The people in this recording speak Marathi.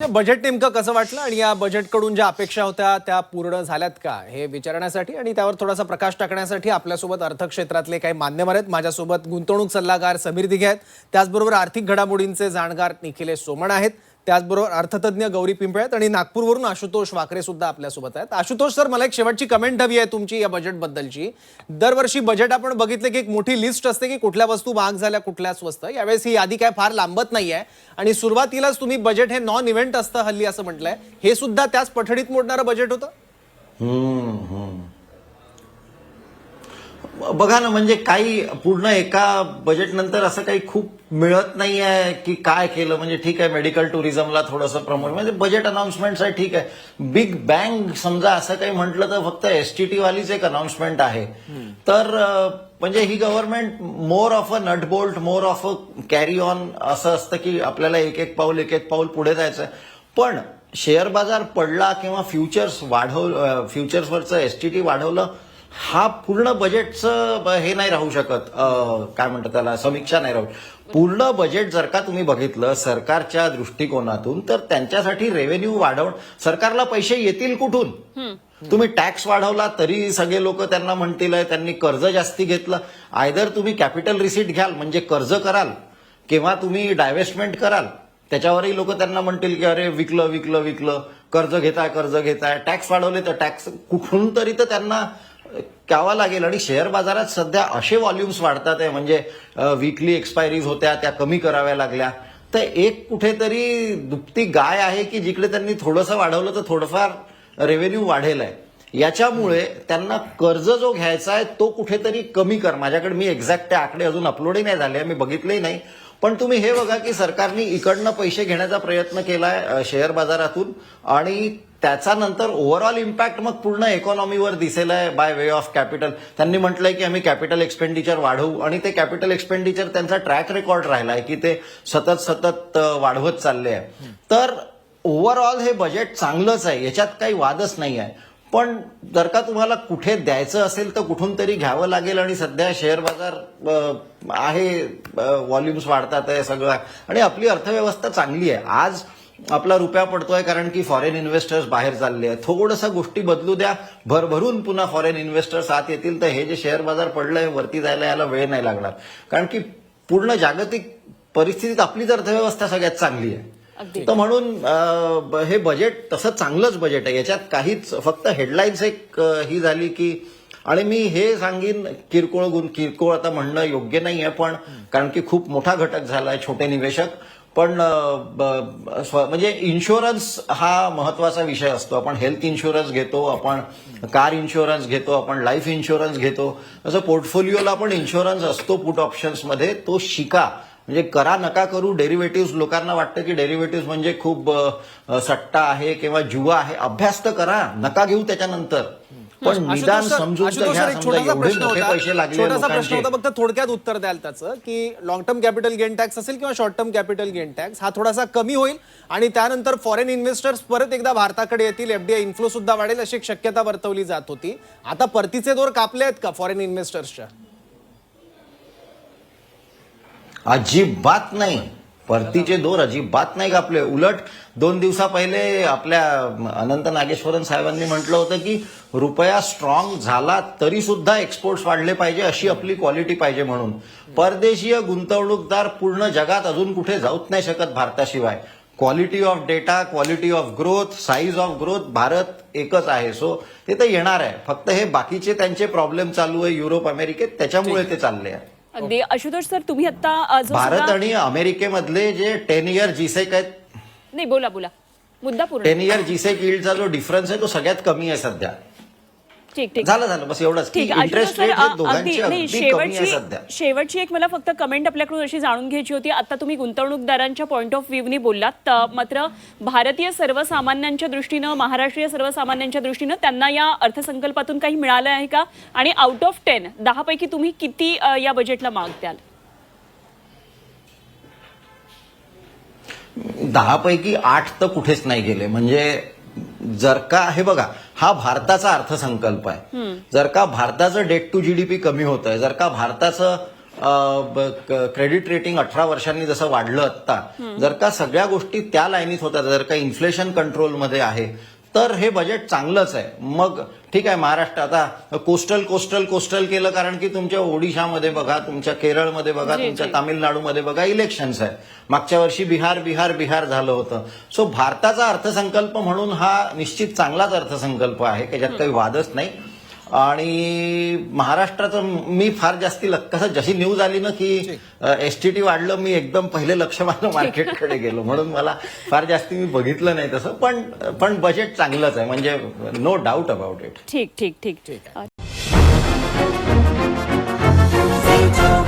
बजेट नेमकं कसं वाटलं आणि या बजेटकडून ज्या अपेक्षा होत्या त्या पूर्ण झाल्यात का हे विचारण्यासाठी आणि त्यावर थोडासा प्रकाश टाकण्यासाठी आपल्यासोबत अर्थक्षेत्रातले काही मान्यवर आहेत. माझ्यासोबत गुंतवणूक सल्लागार समीर दिघे आहेत, त्याचबरोबर आर्थिक घडामोडींचे जाणकार निखिलेश सोमण आहेत, त्याचबरोबर अर्थतज्ञ गौरी पिंपळे आहेत आणि नागपूरवरून आशुतोष वाकरे सुद्धा आपल्यासोबत आहेत. आशुतोष सर, मला एक शेवटची कमेंट हवी आहे तुमची या बजेटबद्दलची. दरवर्षी बजेट आपण बघितले की एक मोठी लिस्ट असते की कुठल्या वस्तू महाग झाल्या कुठल्या स्वस्त. यावेळेस ही यादी काय फार लांबत नाहीये आणि सुरुवातीलाच तुम्ही बजेट हे नॉन इव्हेंट असतं हल्ली असं म्हटलंय. हे सुद्धा त्याच पठडीत मोडणारं बजेट होतं. बघा ना, म्हणजे काही पूर्ण एका बजेट नंतर असं काही खूप मिळत नाही आहे की काय केलं. म्हणजे ठीक आहे, मेडिकल टुरिझमला थोडंसं प्रमोट, म्हणजे बजेट अनाउन्समेंट आहे, ठीक आहे. बिग बँग समजा असं काही म्हटलं तर फक्त एसटीटी वालीच एक अनाउन्समेंट आहे. तर म्हणजे ही government more of a nut bolt, more of a carry on असं असतं की आपल्याला एक एक पाऊल पुढे जायचं. पण शेअर बाजार पडला किंवा फ्युचर्सवरचं एसटीटी वाढवलं, हा पूर्ण बजेटचं हे नाही राहू शकत. काय म्हणतात त्याला, समीक्षा नाही राहू. पूर्ण बजेट जर का तुम्ही बघितलं सरकारच्या दृष्टिकोनातून, तर त्यांच्यासाठी रेव्हेन्यू वाढवणं, सरकारला पैसे येतील कुठून. तुम्ही टॅक्स वाढवला तरी सगळे लोक त्यांना म्हणतील त्यांनी कर्ज जास्ती घेतलं. आयदर तुम्ही कॅपिटल रिसीट घ्याल म्हणजे कर्ज कराल, किंवा तुम्ही डायव्हेस्टमेंट कराल, त्याच्यावरही लोक त्यांना म्हणतील की अरे विकलं, कर्ज घेताय. टॅक्स वाढवले तर टॅक्स कुठून तरी तर त्यांना घ्यावा लागेल. आणि शेअर बाजारात सध्या असे व्हॉल्युम्स वाढतात आहे, म्हणजे वीकली एक्सपायरीज होत्या त्या कमी कराव्या लागल्या. तर एक कुठेतरी दुभती गाय आहे की जिकडे त्यांनी थोडंसं वाढवलं तर थोडंफार रेव्हेन्यू वाढेल आहे. याच्यामुळे त्यांना कर्ज जो घ्यायचा आहे तो कुठेतरी कमी कर. माझ्याकडे मी एक्झॅक्ट ते आकडे अजून अपलोडही नाही झाले, मी बघितलेही नाही. पण तुम्ही हे बघा की सरकारने इकडनं पैसे घेण्याचा प्रयत्न केलाय शेअर बाजारातून, आणि त्याचा नंतर ओव्हरऑल इम्पॅक्ट मग पूर्ण इकॉनॉमीवर दिसेल आहे बाय वे ऑफ कॅपिटल. त्यांनी म्हटलंय की आम्ही कॅपिटल एक्सपेंडिचर वाढवू, आणि ते कॅपिटल एक्सपेंडिचर त्यांचा ट्रॅक रेकॉर्ड राहिलाय की ते सतत वाढवत चालले आहे. तर ओव्हरऑल हे बजेट चांगलंच आहे, याच्यात काही वादच नाही आहे. पण जर का तुम्हाला कुठे द्यायचं असेल तर कुठून तरी घ्यावं लागेल. आणि सध्या शेअर बाजार आहे, व्हॉल्युम्स वाढतात आहे सगळं, आणि आपली अर्थव्यवस्था चांगली आहे. आज आपला रुपया पडतोय कारण की फॉरेन इन्व्हेस्टर्स बाहेर चालले आहेत. थोडंसं गोष्टी बदलू द्या, भरभरून पुन्हा फॉरेन इन्व्हेस्टर्स आत येतील, तर हे जे शेअर बाजार पडलंय वरती जायला याला वेळ नाही लागणार. कारण की पूर्ण जागतिक परिस्थितीत आपलीच अर्थव्यवस्था सगळ्यात चांगली आहे. तर म्हणून हे बजेट तसं चांगलंच बजेट आहे, याच्यात काहीच, फक्त हेडलाईन्स एक ही झाली की. आणि मी हे सांगेन, किरकोळ आता म्हणणं योग्य नाही आहे, पण कारण की खूप मोठा घटक झालाय छोटे निवेशक. पण म्हणजे इन्शुरन्स हा महत्वाचा विषय असतो. आपण हेल्थ इन्शुरन्स घेतो, आपण कार इन्शुरन्स घेतो, आपण लाईफ इन्शुरन्स घेतो. असं पोर्टफोलिओला पण इन्शुरन्स असतो पुट ऑप्शन्समध्ये, तो शिका. म्हणजे करा नका करू डेरिव्हेटिव्ह. लोकांना वाटतं की डेरिव्हेटिव्ह म्हणजे खूप सट्टा आहे किंवा जुवा आहे. अभ्यास तर करा, नका घेऊ त्याच्यानंतर, पण निदान समजून तर घ्या. समजा एवढे मोठे पैसे लागले लोकांचे. फक्त थोडक्यात उत्तर द्याल त्याचं की long term capital gain tax असेल किंवा short term capital gain tax हा थोडासा कमी होईल आणि त्यानंतर फॉरेन इन्व्हेस्टर्स परत एकदा भारताकडे येतील, एफडीआय इन्फ्लो सुद्धा वाढेल अशी एक शक्यता वर्तवली जात होती. आता परतीचे दर कापले आहेत का फॉरेन इन्व्हेस्टर्सच्या? अजिबात नाही, परतीचे दर अजिबात नाही कापले. उलट 2 दिवसा पहिले आपल्या अनंत नागेश्वरन साहेबांनी म्हटलं होतं की रुपया स्ट्रॉंग झाला तरी सुद्धा एक्सपोर्ट्स वाढले पाहिजे, अशी आपली क्वालिटी पाहिजे. म्हणून परदेशीय गुंतवणूकदार पूर्ण जगात अजून कुठे जाऊच नाही शकत भारताशिवाय. Quality of data, quality of growth, size of growth Bharat एकच आहे. सो ते तर येणार आहे. फक्त हे बाकीचे त्यांचे प्रॉब्लेम चालू आहे युरोप अमेरिकेत, त्याच्यामुळे ते चालले आहे. अगदी. आशुतोष सर, तुम्ही आता भारत आणि अमेरिकेमधले जे 10 इयर जीसेक आहेत, नाही बोला मुद्दा पूर्ण. 10 इयर जीसेक यील्डचा जो डिफरन्स आहे तो सगळ्यात कमी आहे सध्या. ठीक झालं बस एवढंच. ठीक. इंटरेस्ट रेट दोघांची अगदी कमी आहे सध्या. शेवटची एक मला फक्त कमेंट आपल्याकडून अशी जाणून घ्यायची होती. आता तुम्ही गुंतवणूकदारांच्या पॉईंट ऑफ व्ह्यूनी बोललात, मात्र भारतीय सर्वसामान्यांच्या दृष्टीनं, महाराष्ट्रीय सर्वसामान्यांच्या दृष्टीनं त्यांना या अर्थसंकल्पातून काही मिळालं आहे का? आणि आउट ऑफ 10 पैकी तुम्ही किती या बजेटला मार्क द्याल? 10 पैकी 8 तर कुठेच नाही गेले. म्हणजे जर का हे बघा, हा भारताचा अर्थसंकल्प आहे. जर का भारताचं डेट टू जीडीपी कमी होत आहे, जर का भारताचं क्रेडिट रेटिंग 18 वर्षांनी जसं वाढलं आता, जर का सगळ्या गोष्टी त्या लाईनीत होत्या, जर का इन्फ्लेशन कंट्रोलमध्ये आहे, तर हे बजेट चांगलंच आहे. मग ठीक आहे, महाराष्ट्र आता कोस्टल केलं, कारण की तुमच्या ओडिशामध्ये बघा, तुमच्या केरळमध्ये बघा, तुमच्या तामिळनाडूमध्ये बघा इलेक्शन्स आहे. मागच्या वर्षी बिहार झालं होतं. सो भारताचा अर्थसंकल्प म्हणून हा निश्चित चांगलाच अर्थसंकल्प आहे, त्याच्यात काही वादच नाही. आणि महाराष्ट्राचं मी फार जास्ती कसं जशी न्यूज आली ना की एसटीटी वाढलं, मी एकदम पहिले लक्ष माझं मार्केटकडे गेलो, म्हणून मला फार जास्ती मी बघितलं नाही तसं. पण बजेट चांगलंच आहे, म्हणजे नो डाऊट अबाउट इट. ठीक ठीक ठीक ठीक आहे. अ,